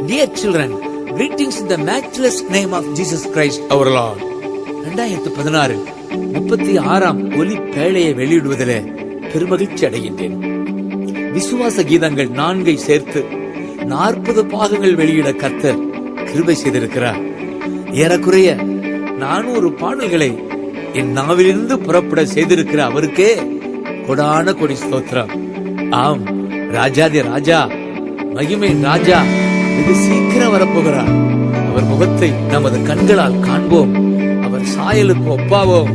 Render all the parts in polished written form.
Dear children, greetings in the matchless name of Jesus Christ our Lord. 2016 36ஆம் ஒலி பேழையை வெளியிடுவதிலே பெருமகிழ்ச்சி அடைகின்றேன். விசுவாச கீதங்கள் 4 சேர்த்து 40 பாகங்கள் வெளியிட கர்த்தர் கிருபை செய்திருக்கிறார். ஏறக்குறைய 400 பாடல்களை என் நாவிலிருந்து புறப்பட செய்திருக்கிற அவருக்கே கொடான கொடி ஸ்தோத்திரம். ஆம், ராஜாதி ராஜா, மகிமை ராஜா வெகு சீக்கிரம் வரப்போகிறார். அவர் முகத்தை நமது கண்களால் காண்போம், அவர் சாயலுக்கு ஒப்பாவோம்.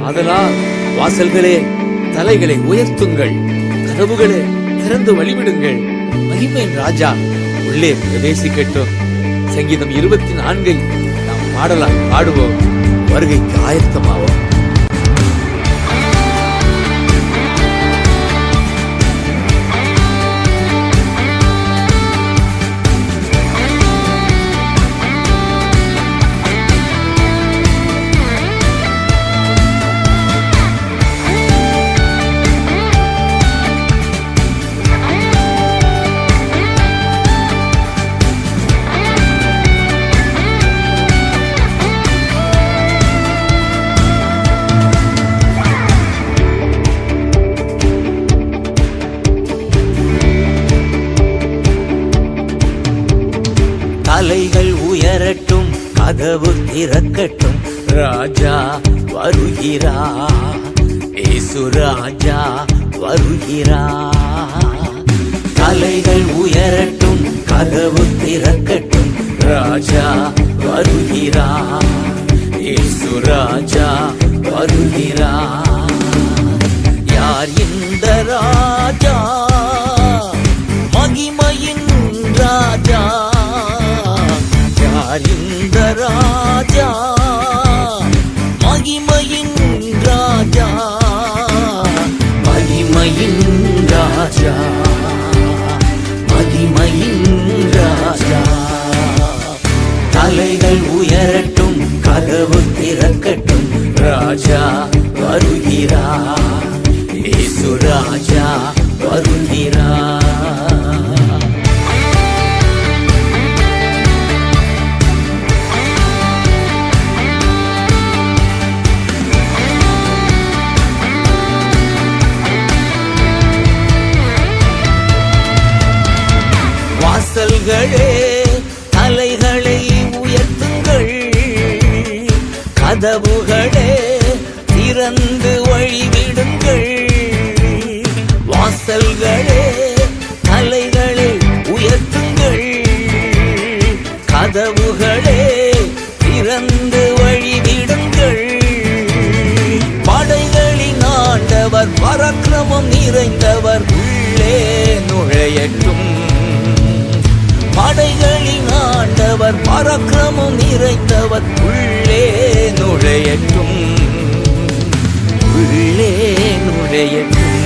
ஆதலால் வாசல்களே தலைகளை உயர்த்துங்கள், கதவுகளே திறந்து வழிவிடுங்கள், மகிமையின் ராஜா உள்ளே பிரவேசிக்கட்டும். சங்கீதம் 24 நாம் பாடலால் பாடுவோம், வருகைக்கு ஆயத்தமாவோம். தலைகள் உயரட்டும், கதவு திறக்கட்டும், ராஜா வருகிறா, இயேசு ராஜா வருகிறா. தலைகள் உயரட்டும், கதவு திறக்கட்டும், ராஜா வருகிறா, இயேசு ராஜா வருகிறா. யார் இந்த ராஜா? மகிமையின் ராஜா. இந்த ராஜா மகிமையின் ராஜா, மகிமையின் ராஜா, மகிமையின் ராஜா. தலைகள் உயரட்டும், கதவு திறக்கட்டும், ராஜா வருகிறா, இயேசு ராஜா வருகிறா. வாசல்களே தலைகளை உயர்த்துங்கள், கதவுகளே திறந்து வழிவிடுங்கள். வாசல்களே தலைகளை உயர்த்துங்கள், கதவுகளே திறந்து வழிவிடுங்கள். படைகளின் ஆண்டவர் பராக்கிரமம் நிறைந்தவர் உள்ளே நுழையட்டும். படைகளின் ஆண்டவர் பராக்கிரமம் நிறைந்தவர் உள்ளே நுழையட்டும், உள்ளே நுழையட்டும்.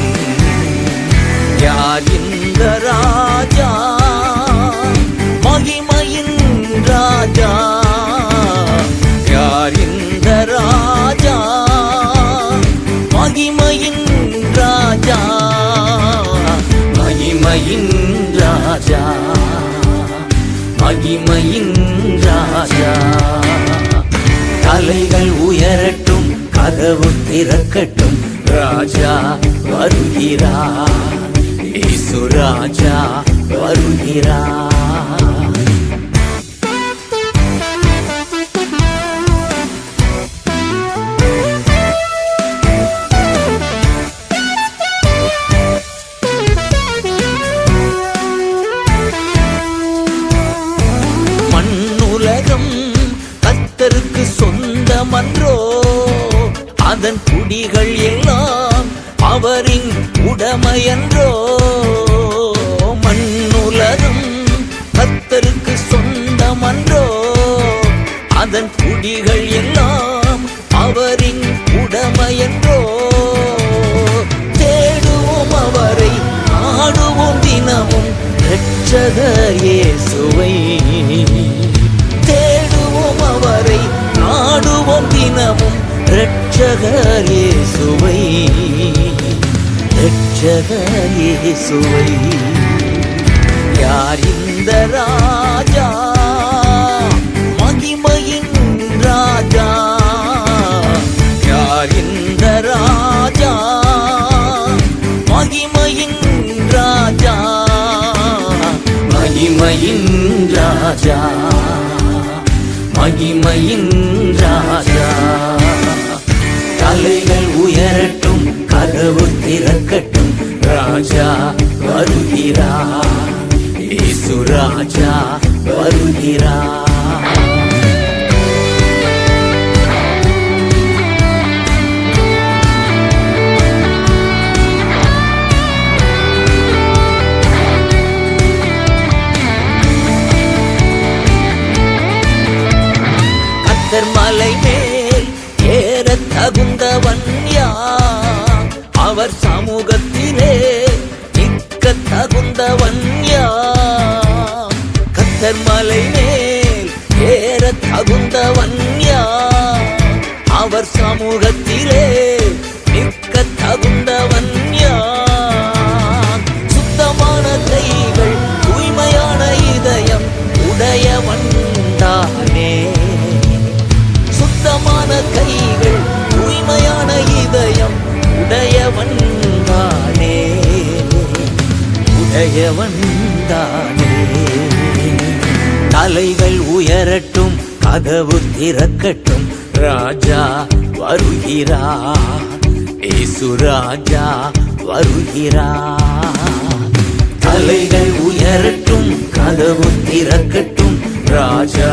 யார் இந்த ராஜா? மகிமையின் ராஜா. யார் இந்த ராஜா? மகிமையின் ராஜா, மகிமையின் ராஜா, மகிமையின் ராஜா. தலைகள் உயரட்டும், கதவு திறக்கட்டும், ராஜா வருகிறா, இயேசு ராஜா வருகிறா. கர்த்தருக்கு சொந்தமன்றோ, அதன் குடிகள் எல்லாம் அவரின் உடைமையன்றோ. மண்ணுலகம் கர்த்தருக்கு சொந்தமன்றோ, அதன் குடிகள் எல்லாம் அவரின் உடைமையன்றோ. தேடுவோம் அவரை, நாடுவோம் தினமும் இரட்சகர் இயேசுவை. தேடுவோம் அவரை, நாடுவோம் தினமும் இரட்சகர் இயேசுவை, இரட்சகர் இயேசுவை. யார் இந்த ராஜா? மகிமையின் ராஜா, மகிமையின் ராஜா. தலைகள் உயரட்டும், கதவு திறக்கட்டும், ராஜா வருகிறார், இயேசு ராஜா வருகிறார். மலை மேல் ஏற தகுந்தவன் யார்? அவர் சமூகத்திலே நிற்க தகுந்தவன் யார்? கத்தர் மலை மேல் ஏற தகுந்தவன் யார்? அவர் சமூகத்திலே நிற்க தகுந்தவன் யார்? சுத்தமான கைகள், தூய்மையான இதயம் உடையவன் தானே. சுத்தமான கைகள், தூய்மையான இதயம் உடையவன் தானே, உடையவன் தானே. தலைகள் உயரட்டும், கதவு திறக்கட்டும், ராஜா வருகிறார், இயேசு ராஜா வருகிறார். தலைகள் உயரட்டும், கதவு திறக்கட்டும், ராஜா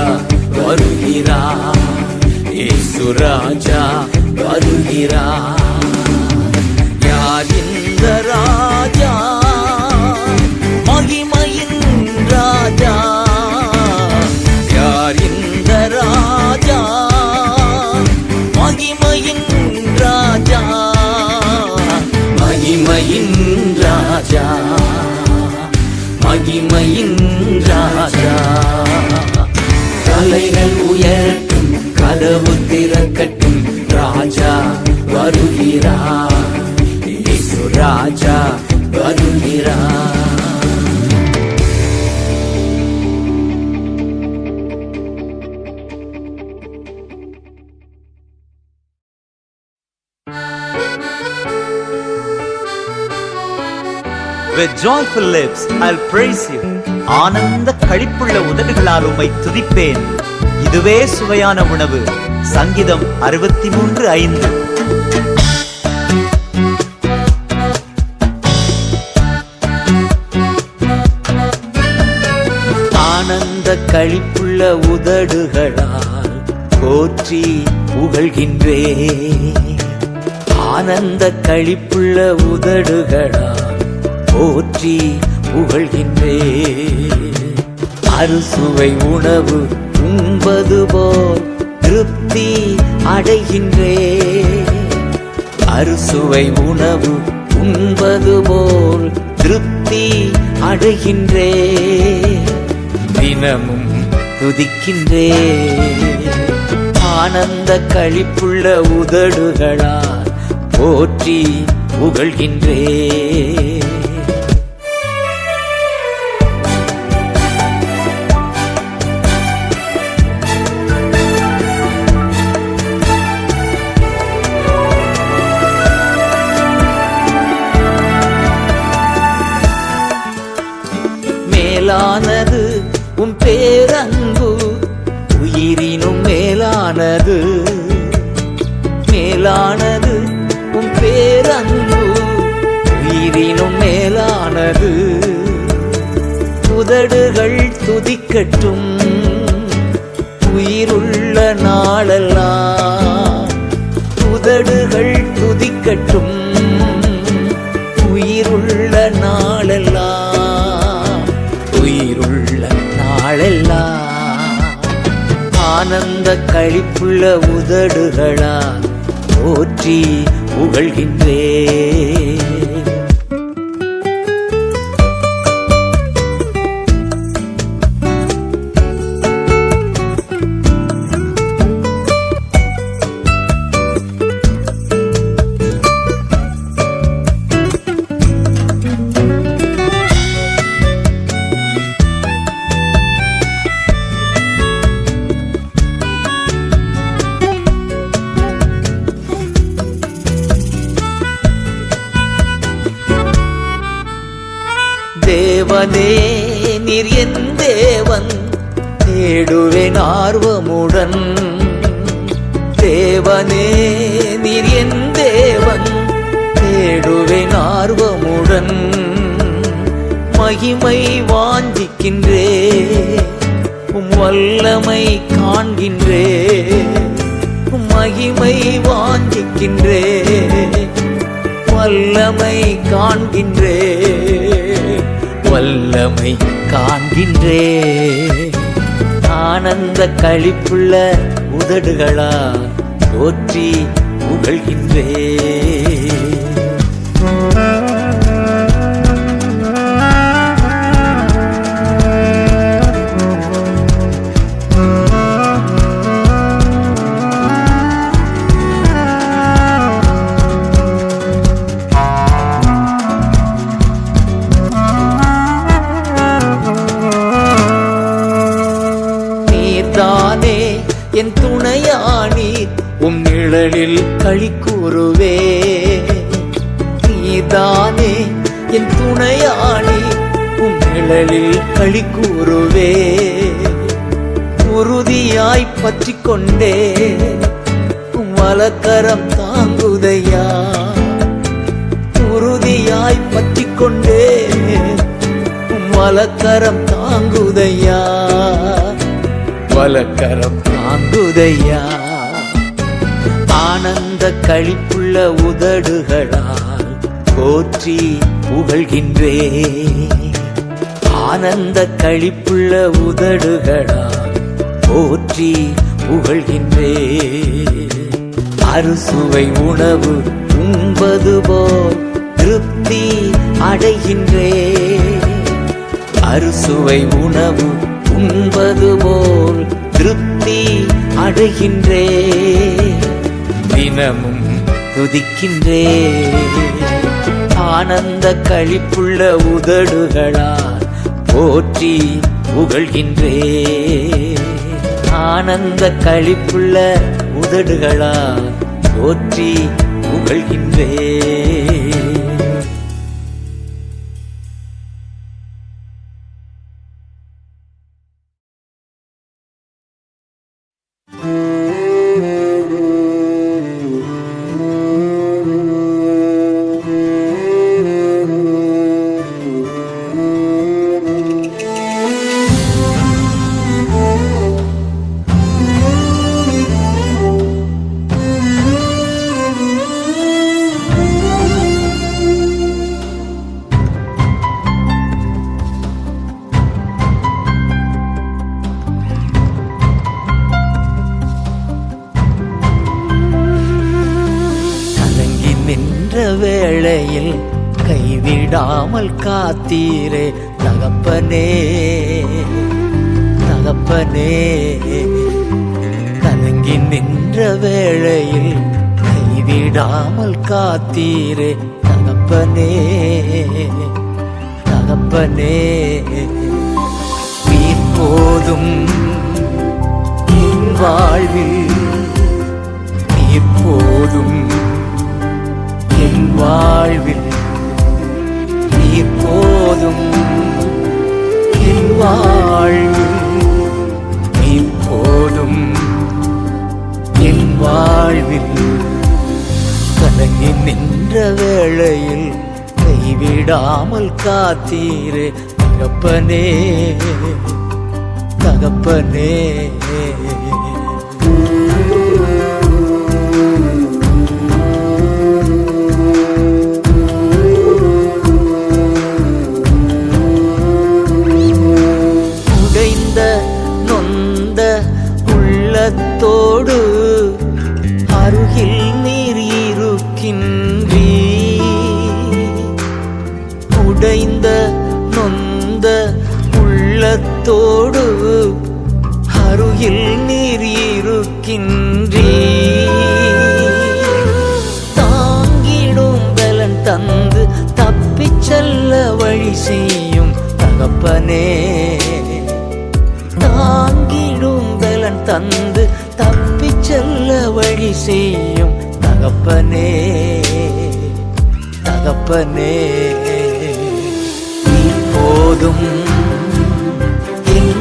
வருகிறார், இயேசு ராஜா வருகிறார். யார் இந்த ராஜா? மகிமையின் ராஜா. யார் இந்த ராஜா? மகிமையின் ராஜா, மகிமையின் ராஜா, மகிமையின் ராஜா. தலைகள் உயரட்டும், கதவு திறக்கட்டும், ராஜா வருகிறார், இயேசு ராஜா வருகிறார். With joyful lips I'll praise you. ஆனந்த களிப்புள்ள உதடுகளால் உம்மை துதிப்பேன். இதுவே சுவையான உணவு. சங்கீதம் 63:5. ஆனந்த களிப்புள்ள உதடுகளால் போற்றி புகழ்கின்றே. ஆனந்த களிப்புள்ள உதடுகளால் போற்றி புகழ்கின்றே. அறுசுவை உணவு உண்பது போல் திருப்தி அடைகின்றே. அறுசுவை உணவு உண்பது போல் திருப்தி அடைகின்றே. தினமும் துதிக்கின்றே. ஆனந்த களிப்புள்ள உதடுகளால் போற்றி புகழ்கின்றே. மேலானது உம் பேரன்பு, உயிரினும் மேலானது. மேலானது உம் பேரன்பு, உயிரினும் மேலானது. உதடுகள் துதிக்கட்டும், உயிருள்ள நாளெல்லாம். உதடுகள் துதிக்கட்டும், உயிருள்ள நாளெல்லாம். உயிருள்ள நாளெல்லாம். ஆனந்த களிப்புள்ள உதடுகளால் போற்றி புகழ்கின்றே. தேவனே நீர் என் தேவன் தேடுவேன் ஆர்வமுடன். தேவனே நீர் என் தேவன் தேடுவேன் ஆர்வமுடன். மகிமை வாஞ்சிக்கின்றே உம் வல்லமை காண்கின்றே. மகிமை வாஞ்சிக்கின்றே வல்லமை காண்கின்றே. வல்லமை காண்கின்றே. ஆனந்த களிப்புள்ள உதடுகளா போற்றி புகழ்கின்றே. நீர்தானே என் துணையானீர் உம் நிழலில் களி கூறுவே. நீர்தானே என் துணையானீர் உம் நிழலில் களி கூறுவே. உறுதியாய் பற்றிக் கொண்டே உம் வலக்கரம் தாங்குதையா. உறுதியாய் பற்றிக் கொண்டே உம் வலக்கரம் தாங்குதையா. வலக்கரம் தாங்குதையா. ஆனந்த களிப்புள்ள உதடுகளால் போற்றி புகழ்கின்றே. ஆனந்த களிப்புள்ள உதடுகளால் போற்றி புகழ்கின்றே. அறுசுவை உணவு உண்பது போல் திருப்தி அடைகின்றே. அறுசுவை உணவு உண்பது போல் திருப்தி அடைகின்றே. தினமும் துதிக்கின்றே. ஆனந்த களிப்புள்ள உதடுகளால் போற்றி புகழ்கின்றே. ஆனந்த களிப்புள்ள உதடுகளால் போற்றி புகழ்கின்றே. வேளையில் கைவிடாமல் காத்தீரே தகப்பனே. தகப்பனே கலங்கி நின்ற வேளையில் கைவிடாமல் காத்தீரே தகப்பனே. தகப்பனே நீர் போதும் என் வாழ்வில். நீர் போதும் என் வாழ்வில். நீர் போதும் என் வாழ்வில். நீர் போதும் என் வாழ்வில். கலங்கி நின்ற வேளையில் கைவிடாமல் காத்தீரே தகப்பனே. தகப்பனே உள்ளத்தோடு அருகில் நீர் இருக்கின்றீ. உடைந்த நொந்த உள்ளத்தோடு அருகில் நீர் இருக்கின்றீ. தாங்கிடும் பலன் தந்து தப்பிச் செல்ல வழி செய்யும் தகப்பனே. தாங்கிடும் பலன் தந்து தப்பிச் செல்ல வழி செய்யும் தகப்பனே. தகப்பனே நீ போதும் என்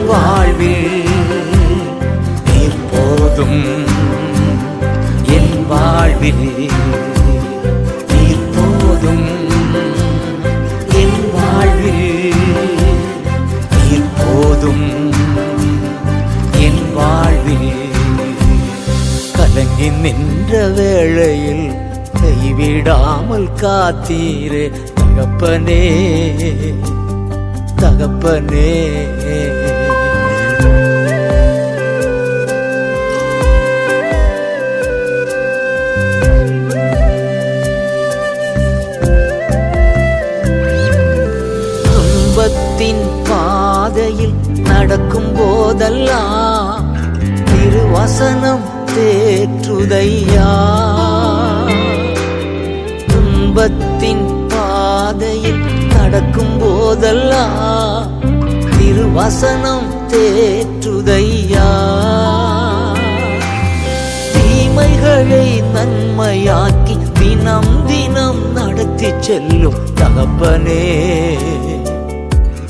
கலங்கி நின்ற வேளையில் கைவிடாமல் காத்தீரே தகப்பனே தகப்பனே. துன்பத்தின் பாதையில் நடக்கும் போதெல்லாம் திருவசனம் தேற்றுதையா. துன்பத்தின் பாதையில் நடக்கும் போதெல்லாம் திருவசனம் தேற்றுதையா. தீமைகளை நன்மையாக்கி தினம் தினம் நடத்தி செல்லும் தகப்பனே.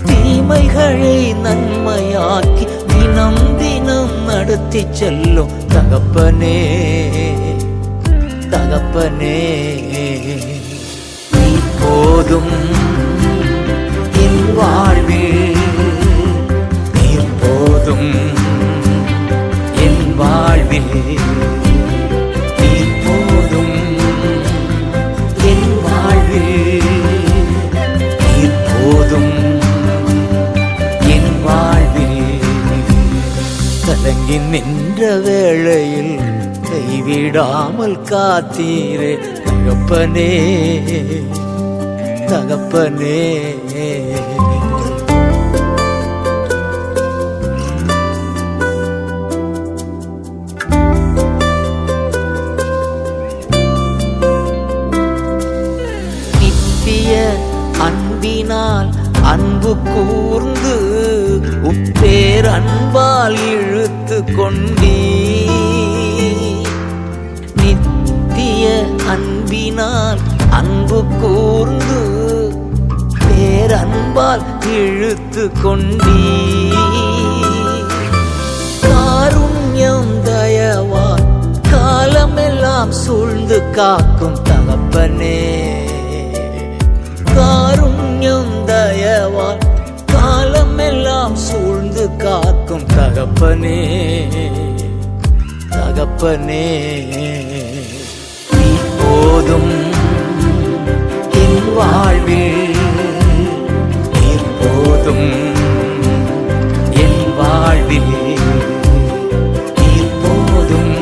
தீமைகளை நன்மையாக்கி தினம் தினம் நடத்தி செல்லும் தகப்பனே தகப்பனே. நீ போதும் என் வாழ்வில், நீ போதும் என் வாழ்வில், நீ போதும் என் வாழ்வில், நீ போதும் என் வாழ்வில். கலங்கி நின்ற வேளையில் கைவிடாமல் காத்தீரே தகப்பனே தகப்பனே. நித்திய அன்பினால் அன்பு கூர்ந்து உப்பேர் அன்பால் இழுத்து கொண்டீ. நித்திய அன்பினால் அன்பு கூர்ந்து பேரன்பால் இழுத்து கொண்டீ. காருண்யம் தயவால் காலமெல்லாம் சூழ்ந்து காக்கும் தகப்பனே. காருண்யம் தயவால் காலமெல்லாம் சூழ்ந்து காக்கும் தகப்பனே தகப்பனே. நீ போதும் என் வாழ்வில், நீ போதும் என் வாழ்வில், நீ போதும்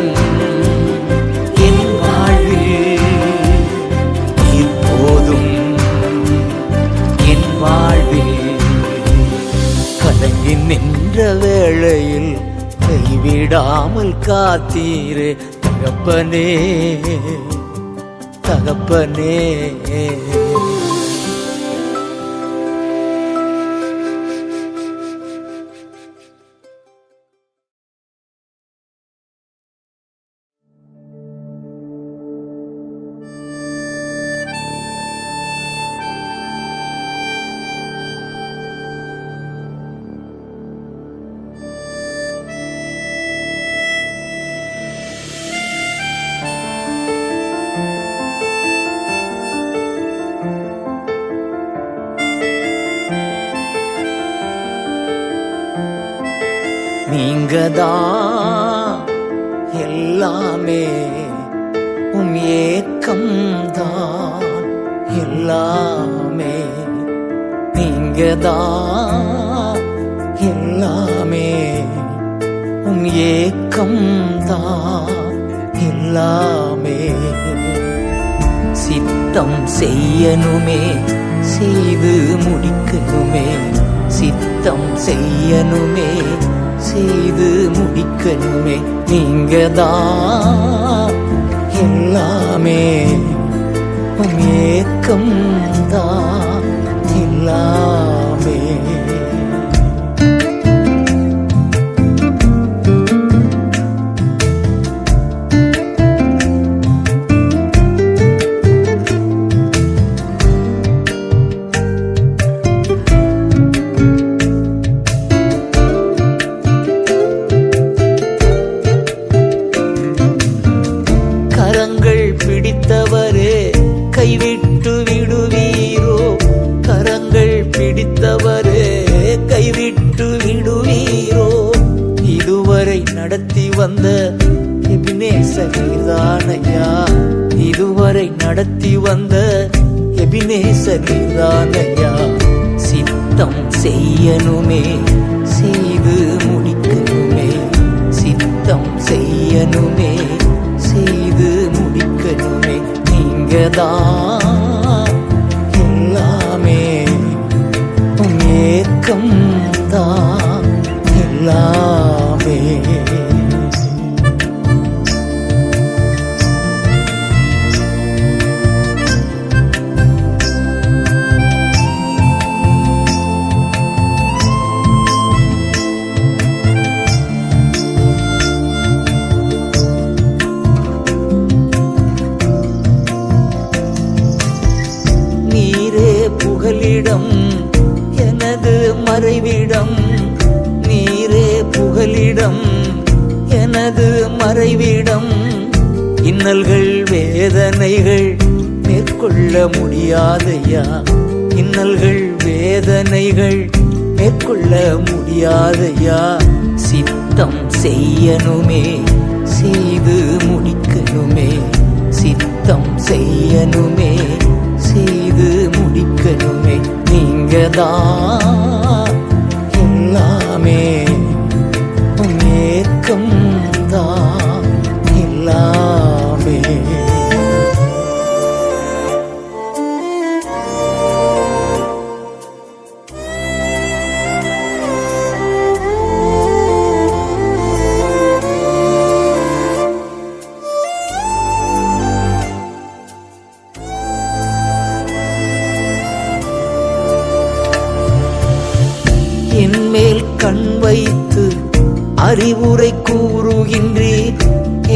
என் வாழ்வில், நீ போதும் என் வாழ்வில். கலங்கி நின்ற வேளையில் கைவிடாமல் காத்தீரே தகப்பனே தகப்பனே. நீங்கதான் எல்லாமே, உம் ஏக்கம்தான் எல்லாமே. நீங்கதான் எல்லாமே, உம் ஏக்கம்தான் எல்லாமே. சித்தம் செய்யணுமே, செய்து முடிக்கணுமே. சித்தம் செய்யணுமே, செய்து முடிக்கணுமே. நீங்கதான் எல்லாமே, உம் ஏக்கம்தான் எல்லாமே. பிடித்தவரே கைவிட்டு விடுவீரோ? கரங்கள் பிடித்தவரே கைவிட்டு விடுவீரோ? இதுவரை நடத்தி வந்த எபினேசர் நீர்தானையா, இதுவரை நடத்தி வந்த எபினேசர் நீர்தானையா. சித்தம் செய்யணுமே, செய்து முடிக்கணுமே, சித்தம் செய்யணுமே, செய்து முடிக்கணுமே. நீங்கதான் எல்லாமே, உம் ஏக்கம் தான் எல்லாமே. புகலிடம் எனது மறைவிடம், நீரே புகலிடம் எனது மறைவிடம். இன்னல்கள் வேதனைகள் மேற்கொள்ள முடியாதையா, இன்னல்கள் வேதனைகள் மேற்கொள்ள முடியாதையா. சித்தம் செய்யணுமே, செய்து முடிக்கணுமே, சித்தம் செய்யணுமே, செய்து முடிக்கணுமே. நீங்கதான் எல்லாமே, உம் ஏக்கம் தான் எல்லாமே. என்மேல் கண் வைத்து அறிவுரை கூறுகின்றீர்,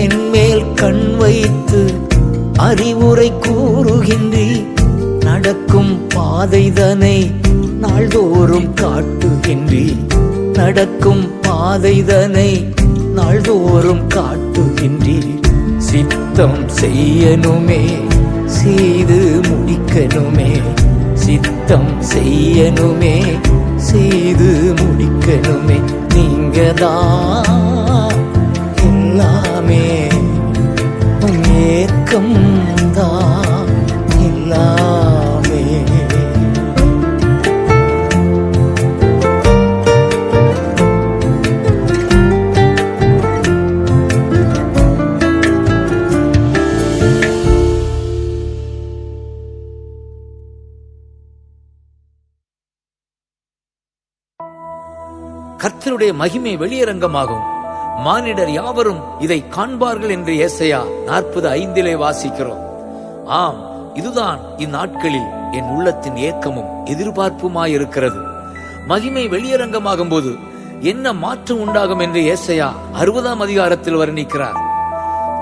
என்மேல் கண் வைத்து அறிவுரை கூறுகின்றீர். நடக்கும் பாதைதனை நாள்தோறும் காட்டுகின்றீர், நடக்கும் பாதைதனை நாள்தோறும் காட்டுகின்றீர். சித்தம் செய்யணுமே, செய்து முடிக்கணுமே, சித்தம் செய்யணுமே, செய்து முடிக்கணுமே. நீங்கதான் எல்லாமே, உம் ஏக்கம் தான் எல்லாமே. கர்த்தருடைய மகிமை வெளியரங்கமாகும், மானிடர் யாவரும் இதை காண்பார்கள் என்று ஏசாயா 40:5 வாசிக்கிறோம். ஆம், இதுதான் இந்நாட்களில் என் உள்ளத்தின் ஏக்கமும் எதிர்பார்ப்புமாயிருக்கிறது. மகிமை வெளியரங்கமாகும் போது என்ன மாற்றம் உண்டாகும் என்று ஏசாயா 60 வர்ணிக்கிறார்.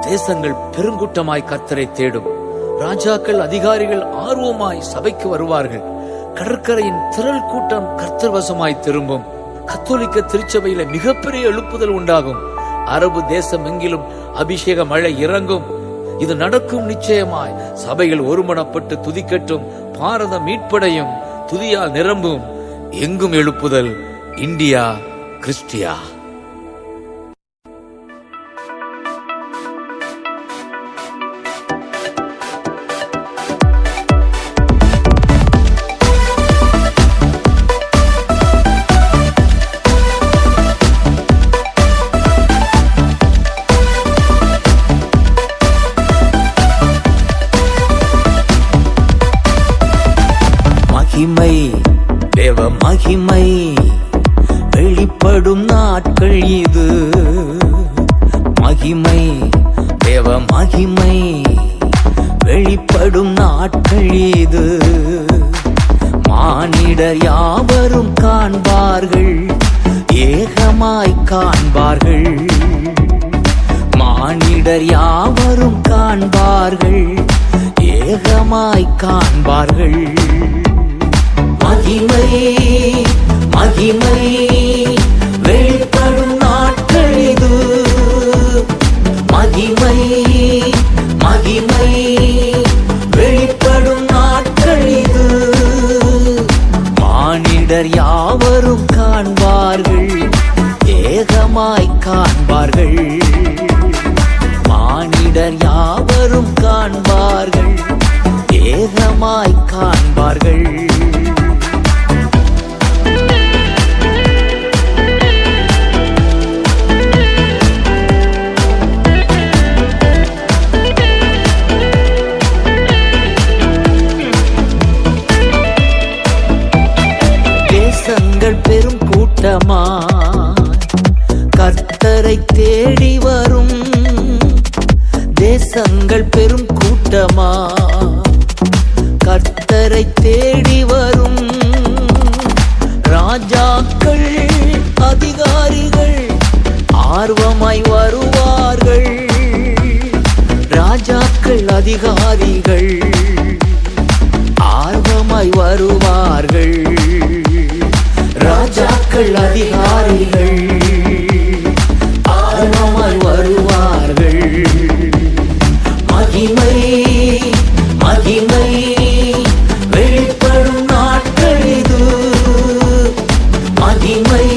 தேசங்கள் பெருங்கூட்டமாய் கர்த்தரை தேடும், ராஜாக்கள் அதிகாரிகள் ஆர்வமாய் சபைக்கு வருவார்கள். கடற்கரையின் திரள் கூட்டம் கர்த்தர் வசமாய் திரும்பும். கத்தோலிக்க திருச்சபையில மிகப்பெரிய எழுப்புதல் உண்டாகும். அரபு தேசம் எங்கிலும் அபிஷேக மழை இறங்கும். இது நடக்கும் நிச்சயமாய். சபைகள் ஒருமனப்பட்டு துதிக்கட்டும். பாரதம் மீட்படையும், துதியால் நிரம்பும். எங்கும் எழுப்புதல். India Chrystia. மகிமை, தேவ மகிமை வெளிப்படும் நாட்கள் இது. மகிமை, தேவ மகிமை வெளிப்படும் நாட்கள் இது. மானிடர் யாவரும் காண்பார்கள், ஏகமாய் காண்பார்கள். மானிடர் யாவரும் காண்பார்கள், ஏகமாய் காண்பார்கள். மகிமை, மகிமை வெளிப்படும் நாட்கள் இது. மகிமை, மகிமை வெளிப்படும் நாட்கள் இது. மானிடர் யாவரும் காண்பார்கள், ஏகமாய் காண்பார்கள். மானிடர் மானிடர் யாவரும் காண்பார்கள், ஏகமாய் காண்பார்கள். தேசங்கள் பெரும் கூட்டமாய் கர்த்தரை தேடி வரும், தேசங்கள் பெரும் கூட்டமாய் கர்த்தரை தேடி வரும். ராஜாக்கள் அதிகாரிகள் ஆர்வமாய் வருவார்கள், ராஜாக்கள் அதிகாரிகள் ஆர்வமாய் வருவார்கள், ராஜாக்கள் அதிகாரிகள் ஆர்வமாய் வருவார்கள். மகிமை மகிமை வெளிப்படும் நாட்கள் இது, மகிமை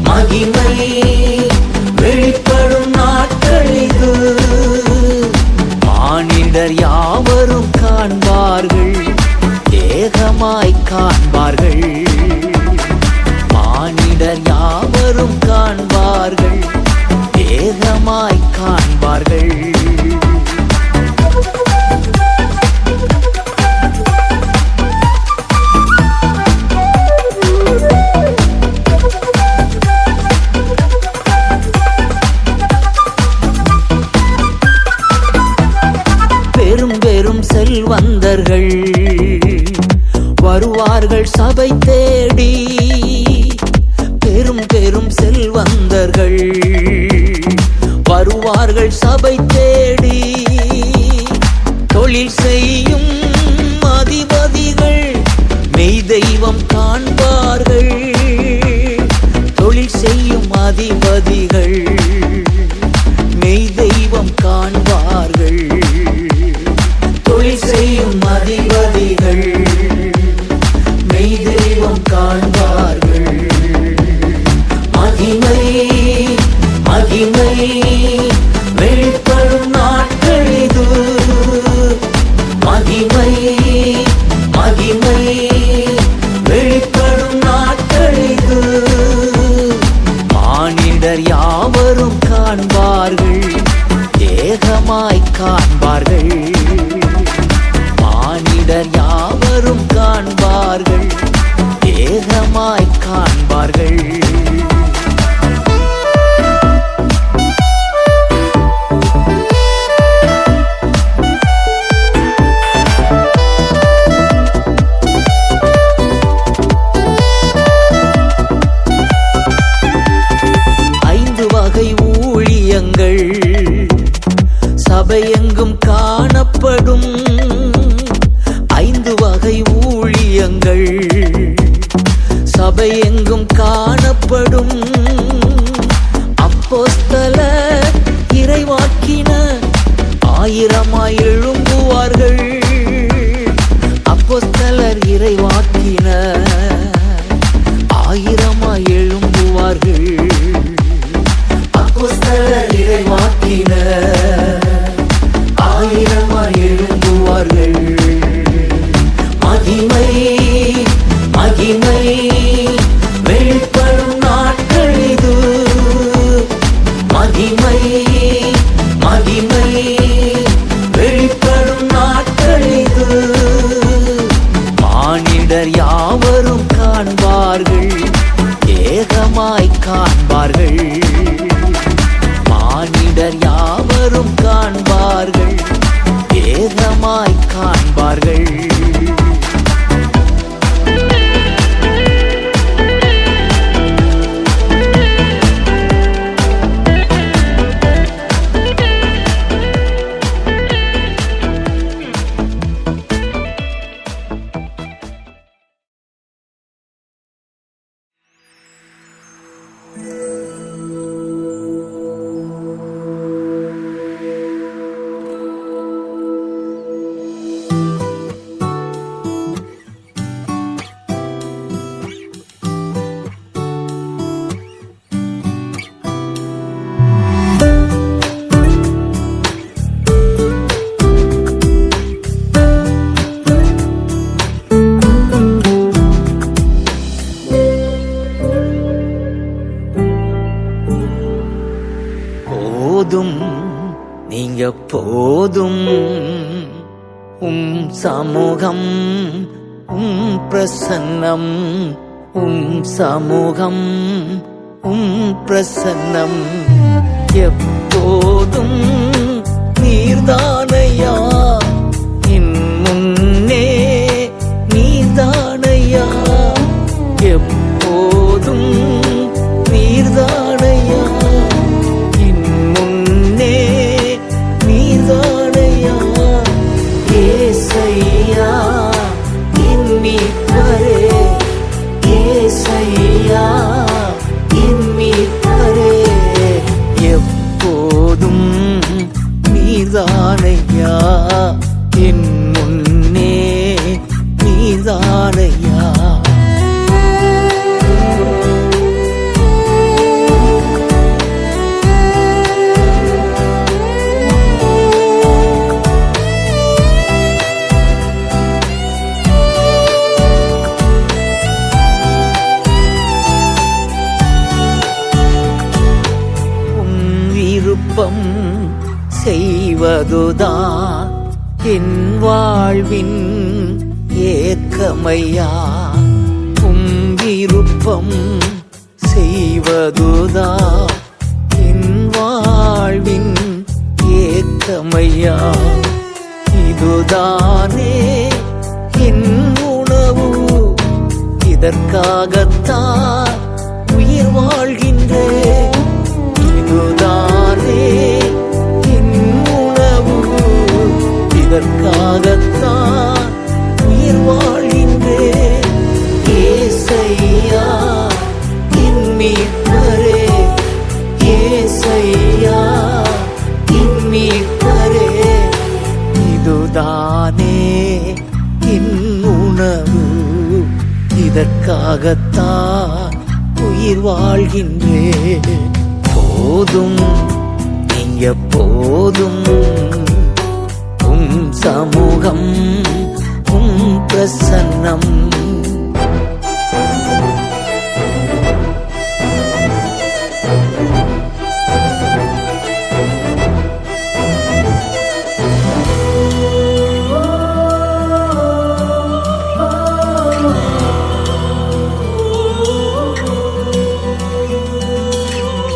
மகிமை வெளிப்படும் நாட்கள் இது. மானிடர் யாவரும் காண்பார்கள், ஏகமாய் காண்பார்கள். மானிடர் யாவரும் காண்பார்கள், ஏகமாய் காண்பார்கள். பெரும் பெரும் செல்வந்தர்கள் வருவார்கள் சபை தேடி, பெரும் பெரும் செல்வந்தர்கள் வருவார்கள் சபை தேடி. தொழில் செய்யும் அதிபதிகள் மெய் தெய்வம் காண்பார்கள், தொழில் செய்யும் அதிபதிகள் மெய் தெய்வம் காண்பார்கள், தொழில் செய்யும் அதிபதிகள் மெய் தெய்வம் காண்பார்கள். மகிமை மகிமை வெளிப்படும் நாட்கள் இது, மகிமை மகிமை வெளிப்படும் நாட்கள் இது. மானிடர் யாவரும் காண்பார்கள், ஏகமாய் காண்பார்கள். மானிடர் யாவரும் காண்பார்கள், ஏகமாய் காண்பார்கள். ஐந்து வகை ஊழியங்கள் சபையெங்கும் காணப்படும், ஐந்து வகை ஊழியங்கள் சபையெங்கும் காணப்படும். அப்போஸ்தலர் இறைவாக்கினர் ஆயிரமாய் எழும்புவார்கள், அப்போஸ்தலர் இறைவாக்கினர் ஆயிரமாய் எழும்புவார்கள், அப்போஸ்தலர் இறைவாக்கினர் ஆயிரமாய் எழும்புவார்கள். மகிமை மகிமை வெளிப்படும் நாட்கள் இது, மகிமை மகிமை வெளிப்படும் நாட்கள் இது. மானிடர் யாவரும் காண்பார்கள், ஏகமாய் காண்பார்கள். மானிடர் யாவரும் காண்பார்கள், ஏகமாய் காண்பார்கள். எப்போதும் சமூகம் பிரசன்னம் சமூகம் பிரசன்னம் எப்போதும் நீர்தானையா என் முன்னே நீர்தானையா எப்போதும் நீர்தானையா என் முன்னே நீர்தானையா ஏசையா என் மீட்பரே ஏசையா என் மீட்பரே எப்போதும் நீர்தானையா என் முன்னே நீர்தானையா விருப்பம் செய்வதுதான் என் வாழ்வின் ஏக்கமையா விருப்பம் செய்வதுதான் என் வாழ்வின் ஏக்கமையா இதுதானே என் உணவு இதற்காகத்தான் உயிர் வாழ்கின்றேன் இதுதானே என் உணவு இதற்காகத்தான் உயிர் வாழ்கின்றேன் ஏசையா என் மீட்பரே ஏசையா என் மீட்பரே இதுதானே என் உணவு இதற்காகத்தான் உயிர் வாழ்கின்றேன் போதும் நீங்க போதும் சமூகம் பிரசன்னம்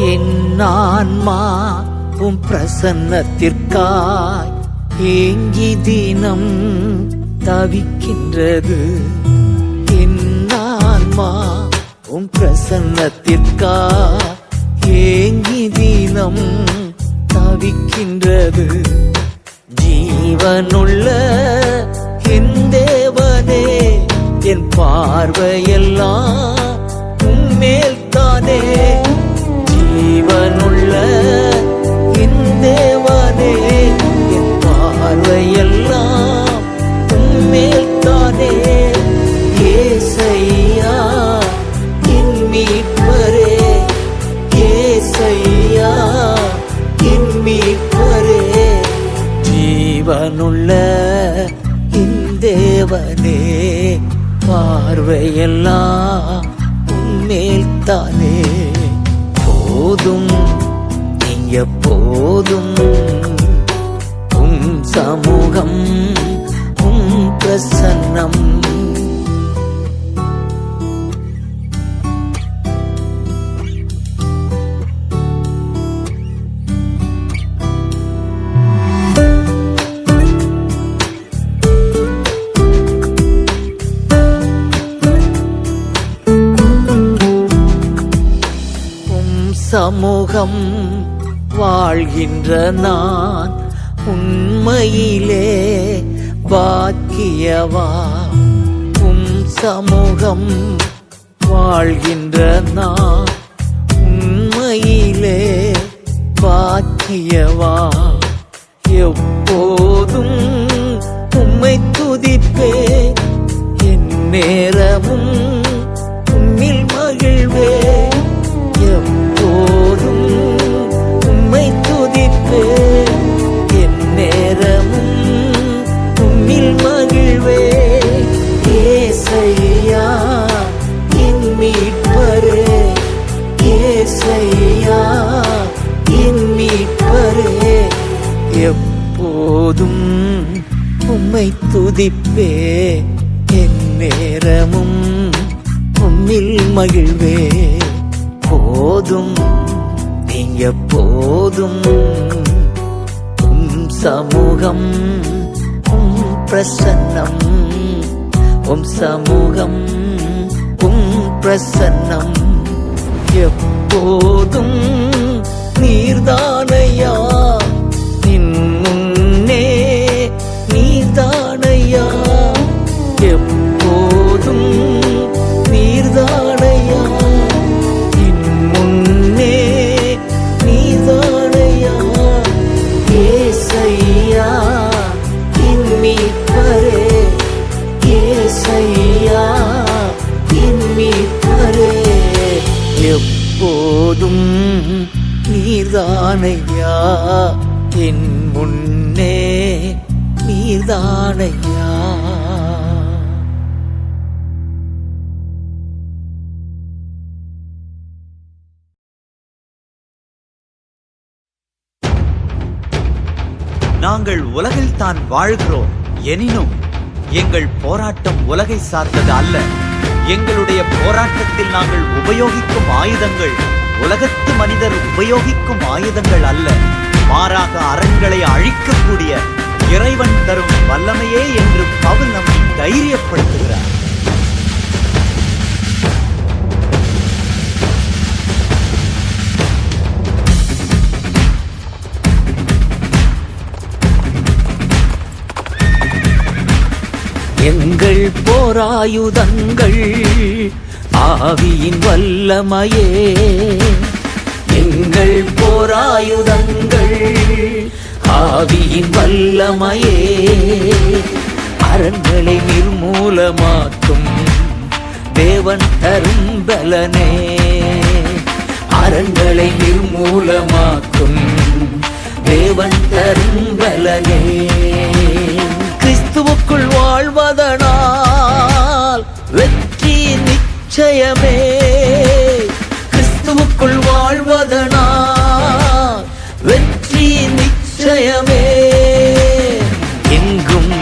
என் ஆன்மா பிரசன்னத்திற்காய் ஏங்கி தினம் தவிக்கின்றது என் ஆன்மா பிரசன்னத்திற்காய் ஏங்கி தினம் தவிக்கின்றது ஜீவனுள்ள என் தேவனே என் பார்வையெல்லாம் உம்மேல் தானே ஜீவனுள்ள என் தேவனே என் பார்வையெல்லாம் உம்மேல் தானே ஏசையா என் மீட்பரே ஏசையா என் மீட்பரே ஜீவனுள்ள என் தேவனே பார்வையெல்லாம் உம்மேல் தானே போதும் நீங்க போதும் சமூகம் பிரசன்னம் சமூகம் வாழ்கின்ற நான் உண்மையிலே பாக்கியவா சமூகம் வாழ்கின்ற நான் உண்மையிலே பாக்கியவா எப்போதும் உம்மை துதிப்பே என் நேரமும் உம்மில் மகிழ்வே எப்போதும் உம்மை துதிப்பே என் நேரமும் உம்மில் மகிழ்வே ஏசையா என் மீட்பரே ஏசையா என் மீட்பரே எப்போதும் உம்மை துதிப்பே, என் நேரமும் உம்மில் மகிழ்வே. போதும் நீங்க போதும், உம் சமூகம் உம் பிரசன்னம், உம் சமூகம் உம் பிரசன்னம். எப்போதும் நீர்தானையா, நின் முன்னே நீர்தானையா. எப்போதும் நீர்தானையா, நின் முன்னே நீர்தானையா. ஏசையா என் மீட்பரே, ஏசையா என் மீட்பரே. எப்போதும் நீர்தானையா, என் முன்னே நீர்தானையா. நாங்கள் உலகில் தான் வாழ்கிறோம், எனினும் எங்கள் போராட்டம் உலகை சார்ந்தது அல்ல. எங்களுடைய போராட்டத்தில் நாங்கள் உபயோகிக்கும் ஆயுதங்கள் உலகத்து மனிதர் உபயோகிக்கும் ஆயுதங்கள் அல்ல, மாறாக அரண்களை அழிக்கக்கூடிய இறைவன் தரும் வல்லமையே என்று பவுல் நம்மை தைரியப்படுத்துகிறார். எங்கள் போராயுதங்கள் ஆவியின் வல்லமையே, எங்கள் போராயுதங்கள் ஆவியின் வல்லமையே. அரண்களை நிர்மூலமாக்கும் தேவன் தரும் பலனே, அரண்களை நிர்மூலமாக்கும் தேவன் தரும் பலனே. கிறிஸ்துவுக்குள் வாழ்வதனால் வெற்றி நிச்சயமே, கிறிஸ்துவுக்குள் வாழ்வதனால் வெற்றி நிச்சயமே. எங்கும்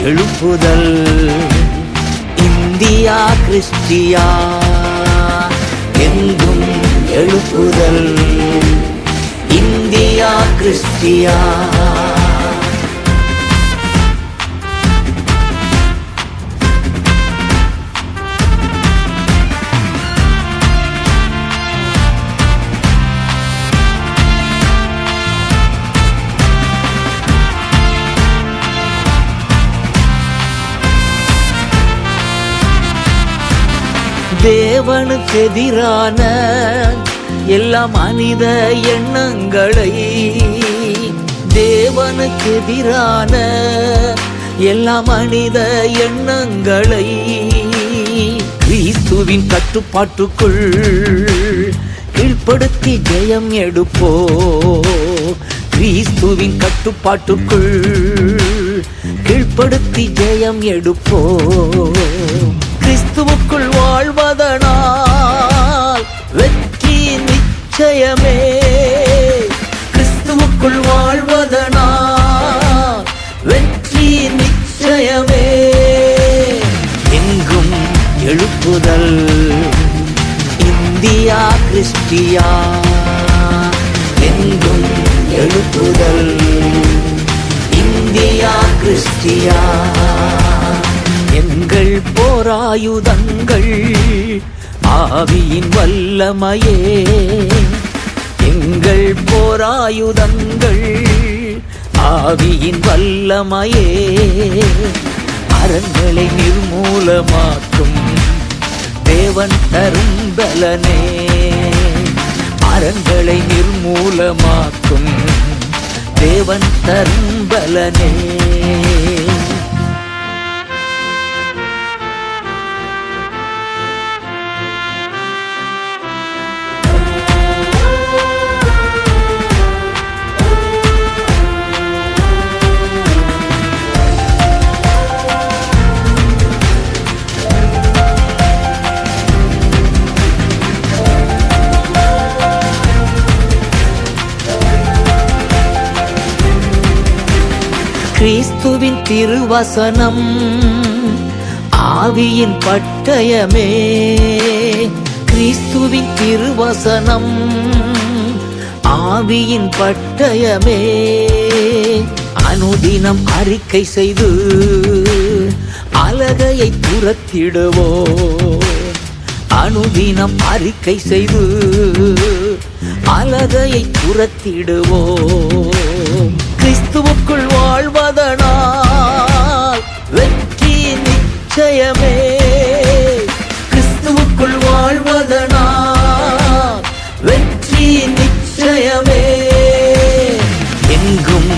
எழுப்புதல், இந்தியா கிறிஸ்டியா, எங்கும் எழுப்புதல், இந்தியா கிறிஸ்டியா. தேவனுக்கு எதிரான எல்லா மனித எண்ணங்களை, தேவனுக்கு எதிரான எல்லா மனித எண்ணங்களை கிறிஸ்துவின் கட்டுப்பாட்டுக்குள் கீழ்ப்படுத்தி ஜெயம் எடுப்போ, கிறிஸ்துவின் கட்டுப்பாட்டுக்குள் கீழ்ப்படுத்தி ஜெயம் எடுப்போ. கிறிஸ்துவுக்குள் வாழ்வதனால் வெற்றி நிச்சயமே, கிறிஸ்துவுக்குள் வாழ்வதனால் வெற்றி நிச்சயமே. எங்கும் எழுப்புதல், இந்தியா கிறிஸ்டியா, எங்கும் எழுப்புதல், இந்தியா கிறிஸ்டியா. எங்கள் போராயுதங்கள் ஆவியின் வல்லமையே, எங்கள் போராயுதங்கள் ஆவியின் வல்லமையே. அரண்களை நிர்மூலமாக்கும் தேவன் தரும் பலனே, அரண்களை நிர்மூலமாக்கும் தேவன் தரும் பலனே. கிறிஸ்துவின் திருவசனம் ஆவியின் பட்டயமே. கிறிஸ்துவின் திருவசனம் ஆவியின் பட்டயமே. அனுதினம் அறிக்கை செய்து அலகையை துரத்திடுவோம். அனுதினம் அறிக்கை செய்து அலகையை துரத்திடுவோம். கிறிஸ்துவுக்குள் வாழ்வதனால் வெற்றி நிச்சயமே. கிறிஸ்துவுக்குள் வாழ்வதனால் வெற்றி நிச்சயமே. எங்கும்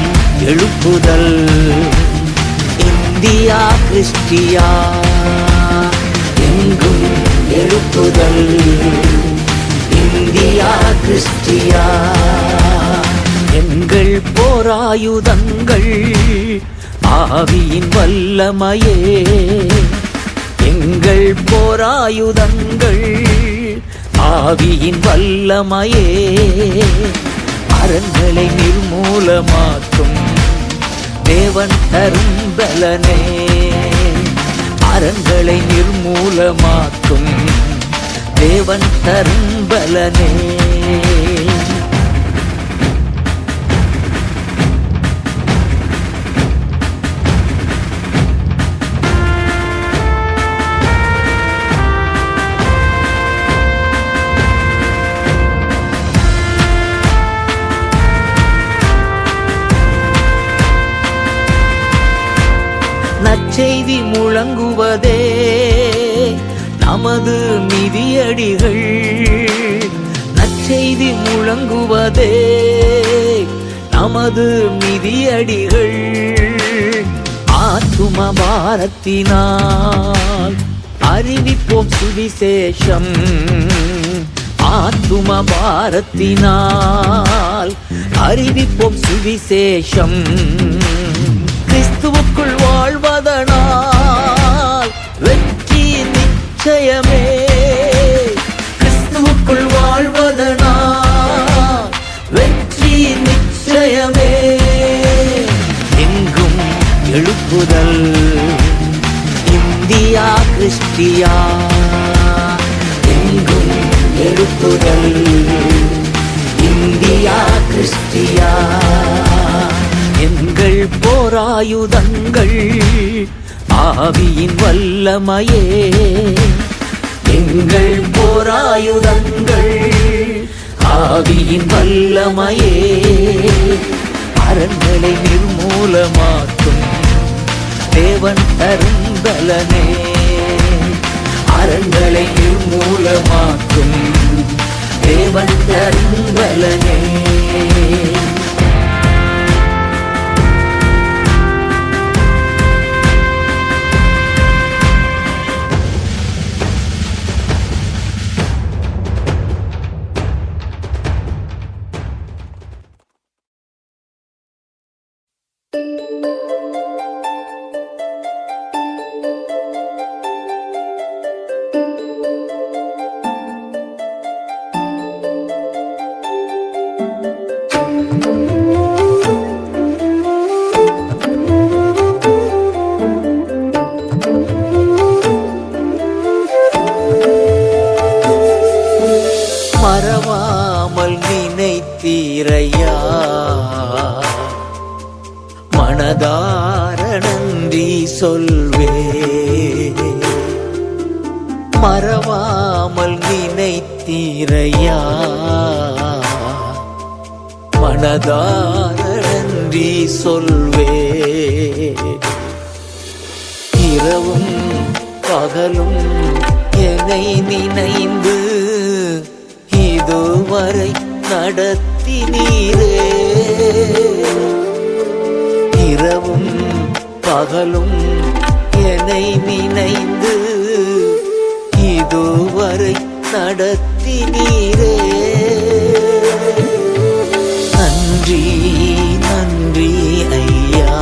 எழுப்புதல் இந்தியா கிறிஸ்டியா. எங்கும் எழுப்புதல் இந்தியா கிறிஸ்டியா. எங்கள் போராயுதங்கள் ஆவியின் வல்லமையே. எங்கள் போராயுதங்கள் ஆவியின் வல்லமையே. அரண்களை நிர்மூலமாக்கும் தேவன் தரும் பலனே. அரண்களை நிர்மூலமாக்கும் தேவன் தரும் பலனே. நற்செய்தி முழங்குவதே நமது மிதியடிகள். நற்செய்தி முழங்குவதே நமது மிதியடிகள். ஆத்தும பாரத்தினால் அறிவிப்போம் சுவிசேஷம். ஆத்தும பாரத்தினால் அறிவிப்போம் சுவிசேஷம். கிறிஸ்துவுக்குள் வாழ்வதனால் வெற்றி நிச்சயமே. கிறிஸ்துவுக்குள் வாழ்வதனால் வெற்றி நிச்சயமே. எங்கும் எழுப்புதல் இந்தியா கிறிஸ்டியா. எங்கும் எழுப்புதல் இந்தியா கிறிஸ்டியா. எங்கள் போராயுதங்கள் ஆவியின் வல்லமையே. எங்கள் போராயுதங்கள் ஆவியின் வல்லமையே. அரண்களை நிர்மூலமாக்கும் தேவன் தரும் பலனே. அரண்களை நிர்மூலமாக்கும் தேவன் தரும் பலனே. மறவாமல் நினைத்தீரையா. மனதார நன்றி சொல்வே. மறவாமல் நினைத்தீரையா. மனதார நன்றி சொல்வே. இரவும் பகலும் என்னை நினைந்து இதுவரை நடத்தினீரே. இரவும் பகலும் என்னை நினைந்து இதுவரை நடத்தினீரே. நன்றி நன்றி ஐயா.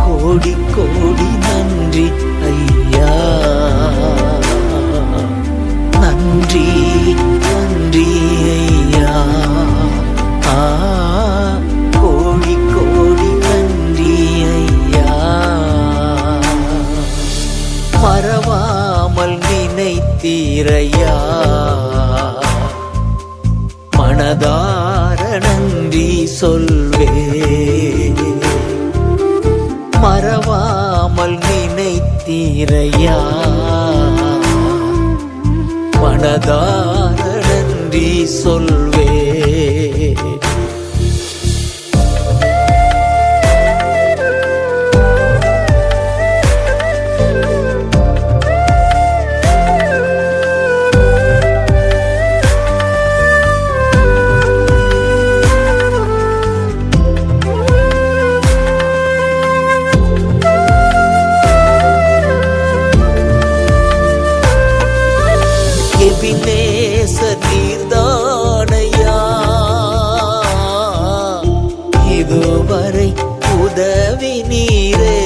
கோடி கோடி நன்றி ஐயா. நன்றி நன்றி ஐயா. கோடி கோடி தந்தீரையா, மனதார நன்றி சொல்வே. எபினேசர் நீர்தானையா, இதுவரை உதவி நீரே.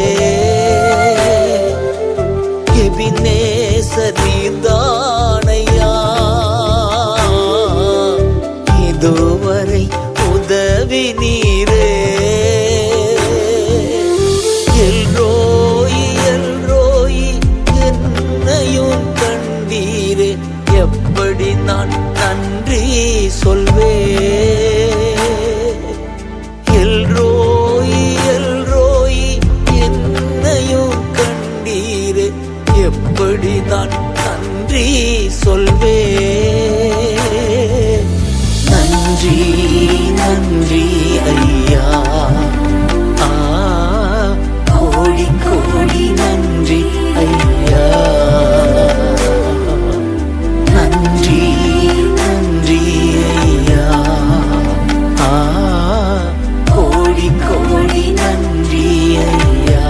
எபினேசர் நீர்தானையா, இதுவரை உதவி நீரே. எல்ரோயி எல்ரோயி என்னையும் கண்டீரே, எப்படி நான் நன்றி சொல்வே. எல்ரோயி எல்ரோயி என்னையும் கண்டீரே, எப்படி நான் நன்றி சொல்வே. நன்றி நன்றி ஐயா, கோடி கோடி நன்றி ஐயா. நன்றி நன்றி ஐயா, கோடி கோடி நன்றி ஐயா.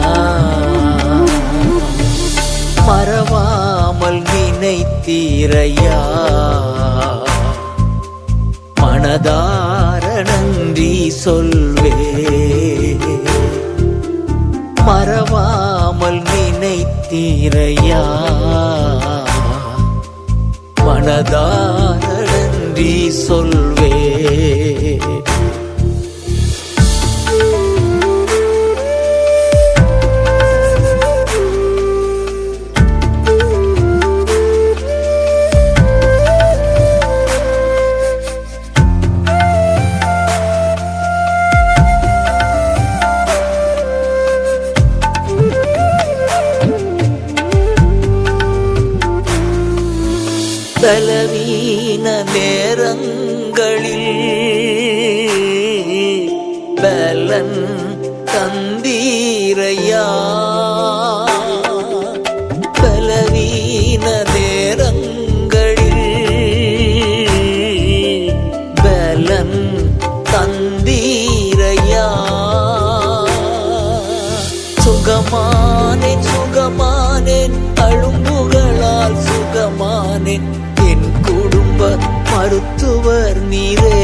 மறவாமல் நினைத்தீரையா, மனதார நன்றி சொல்வே. மறவாமல் நினைத்தீரையா, மனதார நன்றி சொல்வே. பலவீன நேரங்களில் பலன் தந்தீரையா, பலவீன நேரங்களில் பலன் தந்தீரையா. சுகமானேன் சுகமானேன், அழும்புகளால் சுகமானேன், என் குடும்ப மருத்துவர் நீரே.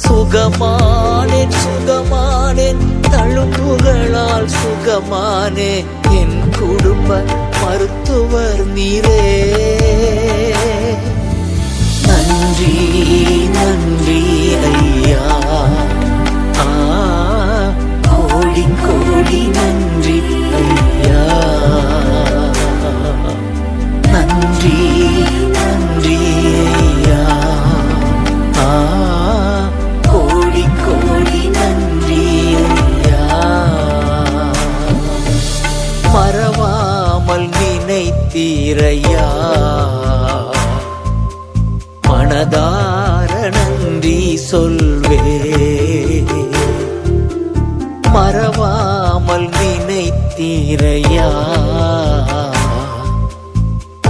சுகமானேன் சுகமானேன், தழும்புகளால் சுகமானே, என் குடும்ப மருத்துவர் நீரே. நன்றி நன்றி ஐயா, கோடி கோடி நன்றி ஐயா. நன்றி நன்றி ஐயா, கோடி கோடி நன்றி ஐயா. மறவாமல் நினைத்தீரையா, மனதார நன்றி சொல்வே. மறவாமல் நினைத்தீரையா,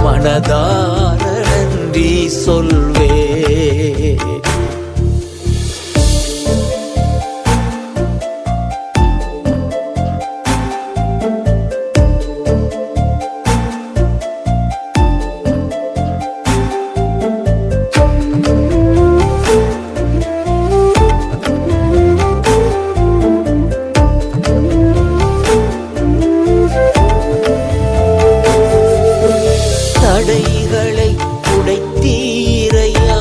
மனதார நன்றி சொல்வே. தடைகளை உடைத்தீரையா,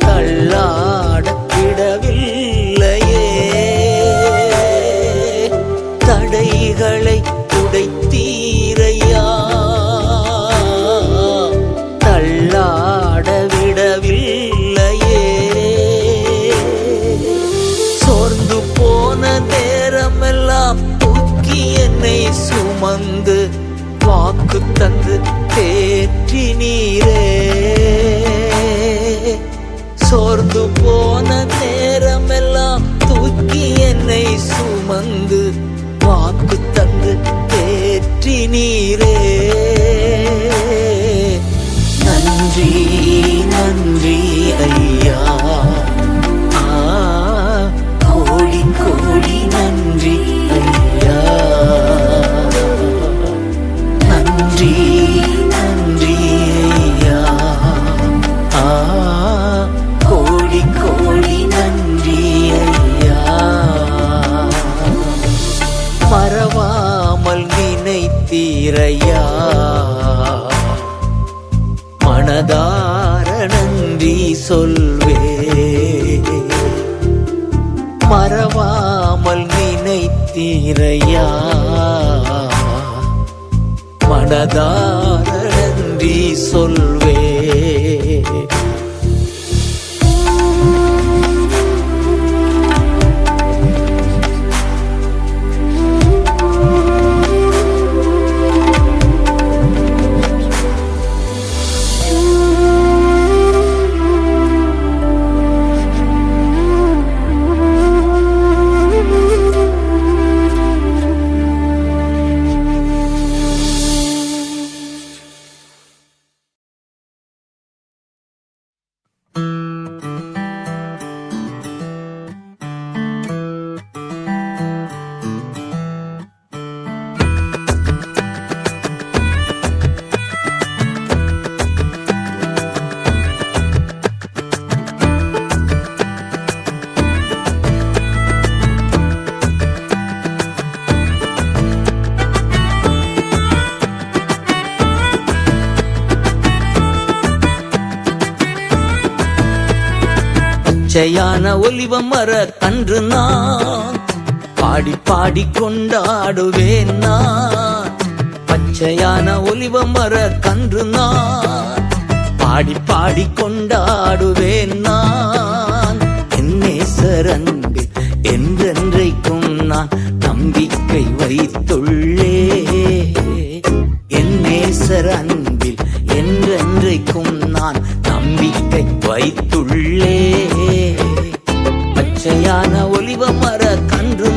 தள்ளாட விடவில்லையே. தடைகளை உடைத்தீரையா, தள்ளாட விடவில்லையே. சோர்ந்து போன நேரமெல்லாம் தேற்றினீரே. சோர்ந்து போன நேரமெல்லாம் தூக்கி என்னை சுமந்து வாக்கு தந்து தேற்றினீரே. நன்றி நன்றி ஐயா, கோடி கோடி நன்றி ஐயா. நன்றி நன்றி ஐயா, கோடி கோடி நன்றி ஐயா. மறவாமல் நினைத்தீரையா, மனதார நன்றி சொல்வே. மறவாமல் நினைத்தீரையா, மனதார நன்றி சொல்வே. பச்சையான ஒலிவ மர கன்று நான் பாடி பாடி கொண்டாடுவேன். நான் பச்சையான ஒலிவ மர கன்று நான் பாடி பாடி கொண்டாடுவேன். நான் என் நேசர் அன்பில் என்றென்றைக்கும் நான் நம்பிக்கை வைத்துள்ளே. என் நேசர் அன்பில் என்றென்றைக்கும் நான் நம்பிக்கை வைத்துள்ளே. பச்சையான ஒலிவ மர கன்று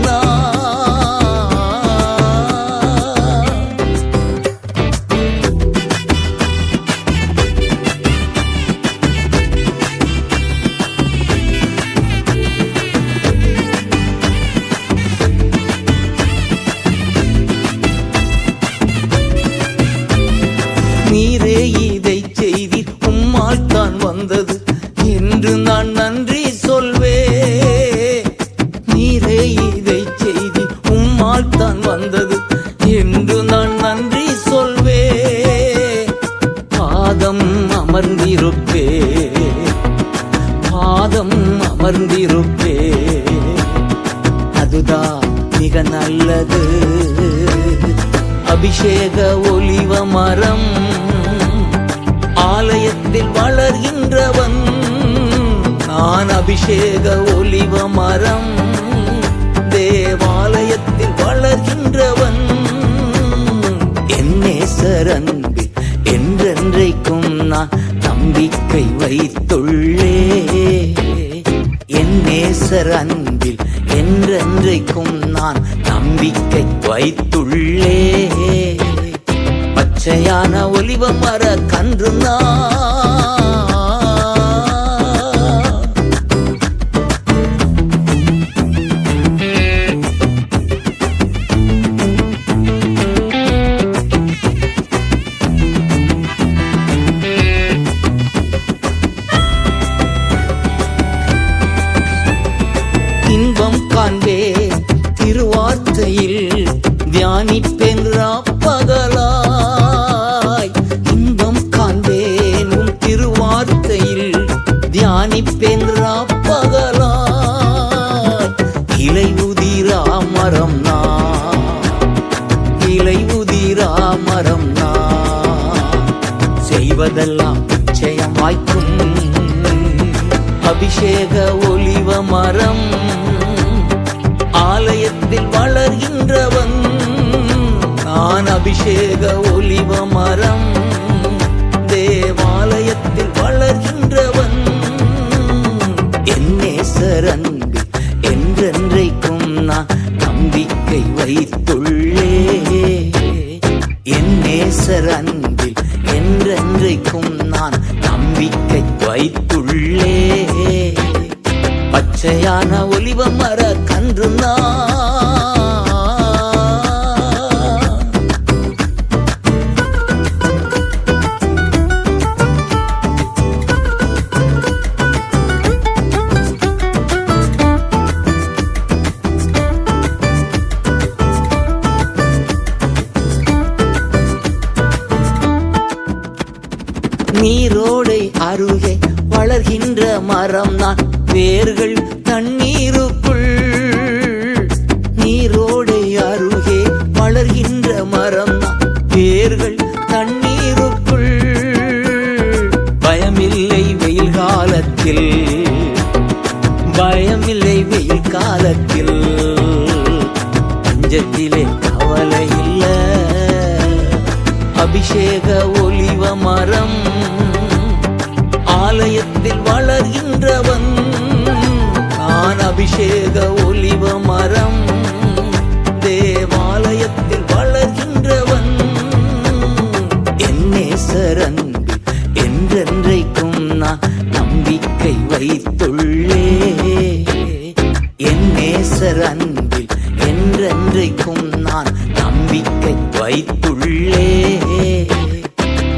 நீரே இதை செய்தி உம்மால் தான் வந்தது என்று நான் நன்றி சொல்வே. நீரே இதை செய்தி உம்மால் தான் வந்தது என்று நான் நன்றி சொல்வே. பாதம் அமர்ந்திருப்பே, பாதம் அமர்ந்திருப்பே, அதுதான் மிக நல்லது. அபிஷேக ஒலிவ மரம் ஆலயத்தில் வளர்கின்றவன் நான். அபிஷேக ஒலிவ மரம் தேவாலயத்தில் வளர்கின்றவன். என் நேசர் அன்பில் என்றென்றைக்கும் நான் நம்பிக்கை வைத்துள்ளே. என் நேசர் அன்பில் என்றென்றைக்கும் நான் நம்பிக்கை வைத்துள்ளே. பச்சையான ஒலிவ மர கன்று இன்பம் காண்பே திருவார்த்தையில் தியானிப்பேன் பகலாய். இன்பம் காண்பேன் உம் திருவார்த்தையில் தியானிப்பேன் பகலாய். இலை உதிரா மரம் நான், இலை உதிரா மரம் நான், செய்வதெல்லாம் நிச்சயம் வாய்க்கும். அபிஷேக ஒலிவ மரம் ஆலயத்தில் வளர்கின்றவன் நான். அபிஷேக ஒலிவ மரம் நேசர் அன்பில் என்றென்றைக்கும் நான் நம்பிக்கை வைத்துள்ளே. பச்சையான ஒலிவ மர கன்று நான் நீரோடை அருகே வளர்கின்ற மரம் நான், வேர்கள் தண்ணீருக்குள். நீரோடை அருகே வளர்கின்ற மரம் நான், வேர்கள் தண்ணீருக்குள். பயமில்லை வெயில் காலத்தில், பயமில்லை வெயில் காலத்தில். பஞ்சத்திலே கவலை இல்ல. அபிஷேக ஒலிவ மரம் ஆலயத்தில் வளர்கின்றவன் நான். அபிஷேக ஒலிவ மரம் தேவாலயத்தில் வளர்கின்றவன். என் நேசர் அன்பில் என்றென்றைக்கும் நான் நம்பிக்கை வைத்துள்ளே. என் நேசர் அன்பில் என்றென்றைக்கும் நான் நம்பிக்கை வைத்துள்ளே.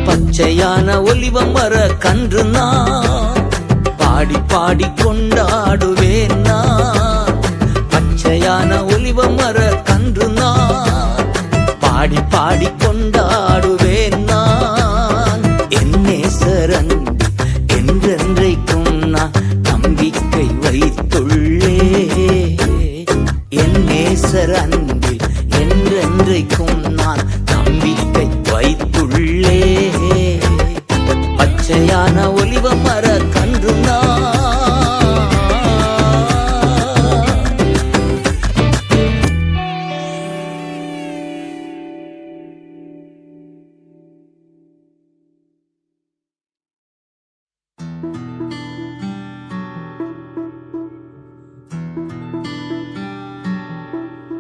பச்சையான ஒலிவ மர கன்று நான், பாடி பாடி கொண்டாடுவேன் நான். பச்சையான ஒலிவ மர கன்று நான், பாடி பாடி கொண்டாடுவேன் நான். என் நேசர் அன்பில் என்றென்றைக்கும் நான் நம்பிக்கை வைத்துள்ளே. என் நேசர் அன்பில் என்றென்றைக்கும் நான் நம்பிக்கை வைத்துள்ளே. பச்சையான ஒலிவ மர கன்று நான்.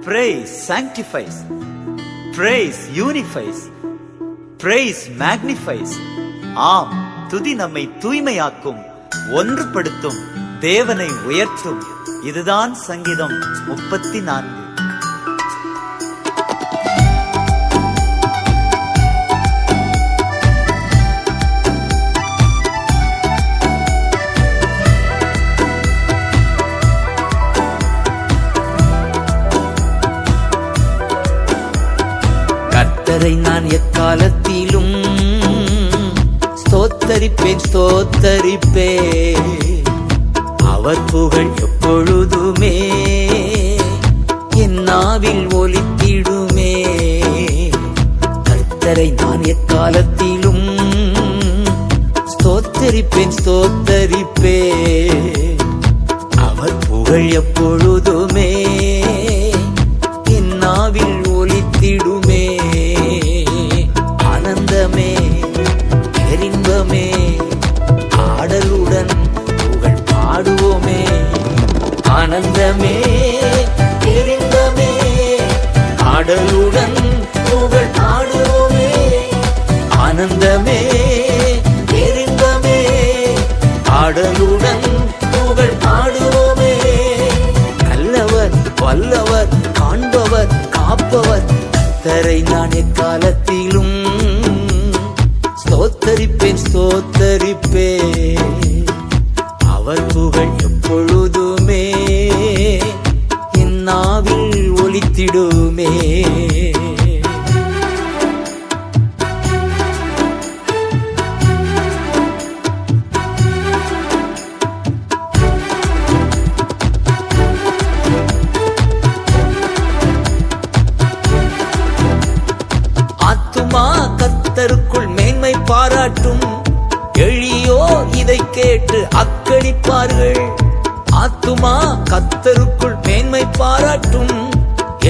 Praise sanctifies, praise unifies, praise magnifies. ஆம், துதி நம்மை தூய்மையாக்கும், ஒன்றுபடுத்தும், தேவனை உயர்த்தும். இதுதான் சங்கீதம் 34. கர்த்தரை நான் எக்காலத்திலும் ஸ்தோத்தரிப்பேன் ஸ்தோத்தரிப்பேன். அவர் புகழ் எப்பொழுதுமே என் நாவில் ஒலித்திடுமே. கர்த்தரை நான் எக்காலத்திலும் ஸ்தோத்தரிப்பேன் ஸ்தோத்தரிப்பேன். அவர் புகழ் எப்பொழுதுமே என் நாவில் ஒலித்திடுமே. ஆனந்தமே பேரின்பமே ஆடலுடன் புகழ் பாடுவோமே. ஆனந்தமே பேரின்பமே ஆடலுடன் புகழ் பாடுவோமே. ஆனந்தமே பேரின்பமே ஆடலுடன் புகழ் பாடுவோமே. நல்லவர் வல்லவர் காண்பவர் காப்பவர் கர்த்தரை நான் எக்காலத்திலும் ஸ்தோத்தரிப்பேன் ஸ்தோத்தரிப்பேன். அவர் புகழ் எப்பொழுதுமே என் நாவில் ஒலித்திடுமே. ஆத்துமா கர்த்தருக்குள் மேன்மை பாராட்டும், எளியோர் இதை கேட்டு அக்களிப்பார்கள். ஆத்துமா கர்த்தருக்குள் மேன்மை பாராட்டும்,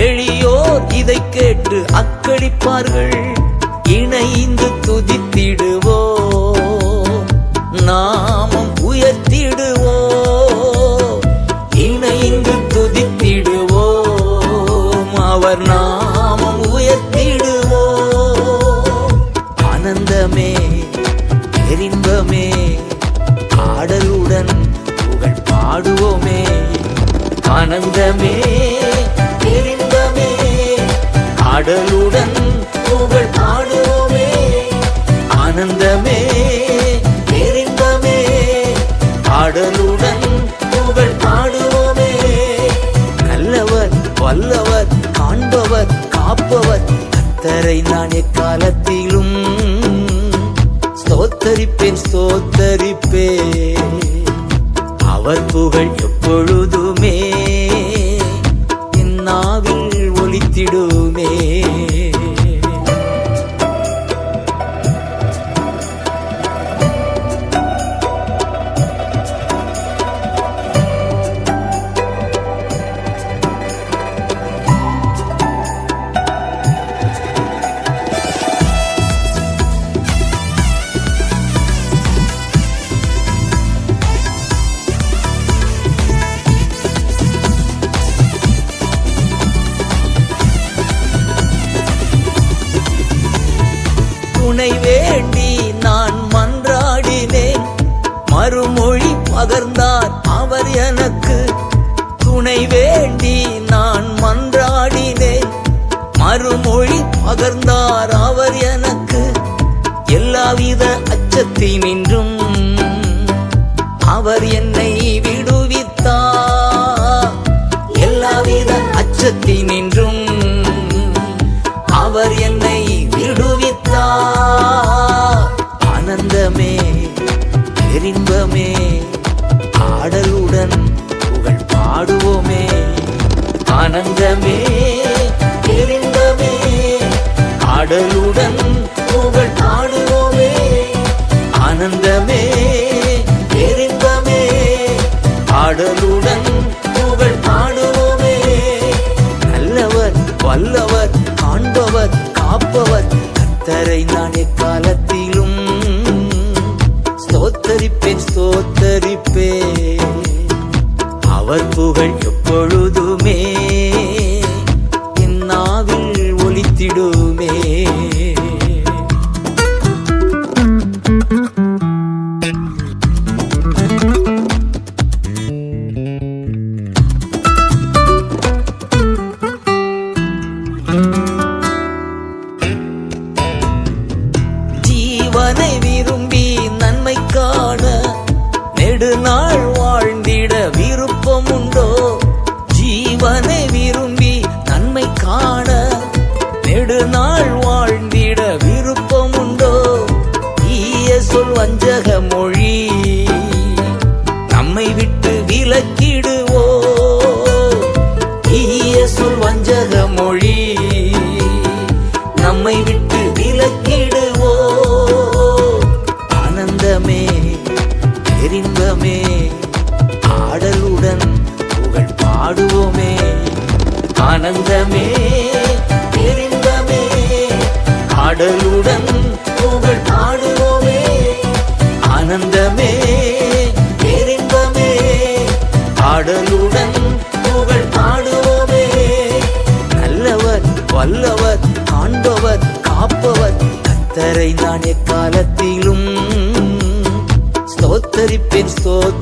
எளியோர் இதை கேட்டு அக்களிப்பார்கள். இணைந்து துதித்திடுவோம், நாமம் உயர்த்திடுவோம். இணைந்து துதித்திடுவோம், அவர் நாமம் உயர்த்திடுவோம். ஆனந்தமே பேரின்பமே ஆடலுடன் புகழ் பாடுவோமே. ஆனந்தமே பேரின்பமே ஆடலுடன் புகழ் பாடுவோமே. நல்லவர் வல்லவர் காண்பவர் காப்பவர் கர்த்தரை நான் எக்காலத்திலும் ஸ்தோத்தரிப்பேன் ஸ்தோத்தரிப்பேன். அவர் புகழ் எப்பொழுதுமே என் நாவில் ஒலித்திடுமே. துணை வேண்டி நான் மன்றாடினேன், மறுமொழி பகர்ந்தார் அவர் எனக்கு. துணை வேண்டி நான் மன்றாடினேன், மறுமொழி பகர்ந்தார் அவர் எனக்கு. எல்லாவித அச்சத்தினின்றும் அவர் என்னை விடுவித்தார். எல்லாவித அச்சத்தினின்றும் அவர் என்னை விடுவித்தார். ஆனந்தமே பேரின்பமே ஆடலுடன் புகழ் பாடுவோமே. ஆனந்தமே பேரின்பமே ஆடலுடன் புகழ் பாடுவோமே. ஆனந்தமே பேரின்பமே ஆடலுடன் புகழ் பாடுவோமே. நல்லவர் வல்லவர் காண்பவர் காப்பவர் கர்த்தரை நான் எக்காலத்திலும் ஸ்தோத்தரிப்பேன் ஸ்தோத்தரிப்பேன். அவர் புகழ் எப்பொழுதுமே என் நாவில் ஒலித்திடுமே. ஜீவனை விரும்பி நன்மை காண நெடுநாள் வாழ்ந்திட விருப்பம் உண்டோ? ஜீவனை விரும்பி நன்மை காண நெடுநாள் வாழ்ந்திட விருப்பம் உண்டோ? ஈய சொல் வஞ்சக மொழி நம்மை விட்டு விலக்கிடுவோ. ஈய சொல் வஞ்சக மொழி நம்மை விட்டு விலக்கிடுவோ. ஆனந்தமே பேரின்பமே ஆடலுடன் புகழ் பாடுவோமே. ஆனந்தமே பேரின்பமே ஆடலுடன் புகழ் பாடுவோமே. ஆனந்தமே பேரின்பமே ஆடலுடன் புகழ் பாடுவோமே. நல்லவர் வல்லவர் காண்பவர் காப்பவர் கர்த்தரை நான் எக்காலத்திலும் ஸ்தோத்தரிப்பேன் ஸ்தோத்தரிப்பேன்.